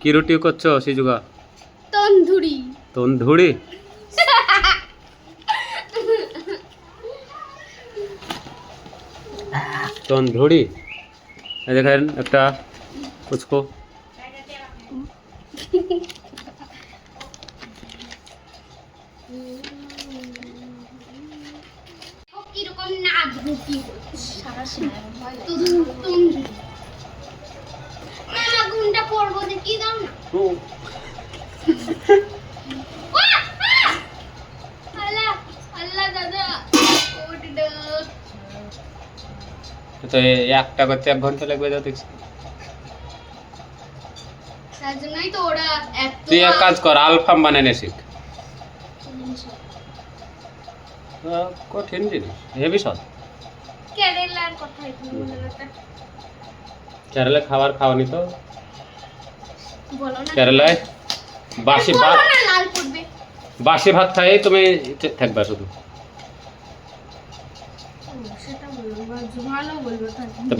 কি রুটি করছো সিজুগা? তন্দুরি। তন্দুরি? তন্দুরি এই দেখেন একটা পুচকো। কিরকম নাচ ঘুটি সারা সময় তন্দুরি। মামা গুন্ডা পড়বো দেখি দাও না। আল্লাহ আল্লাহ দাদা ওঠ দে। তো একটা করতে 1 ঘন্টা লাগবে যা দেখছি। তার জন্যই তো ওরা এত তুই এক কাজ কর, আলফাম বানানো শিখ। কঠিন জিনিস, হেভি সহজ। কেরালার কথা একটু মনে রাখতে কেরালা খাবার খাওয়ানি তো? বলো না কেরালায় বাসি ভাত, বলো না লাল পড়বে। বাসি ভাত খাই তুমি থাকবা শুধু। সেটা বলবো ভালো বলবো তাহলে।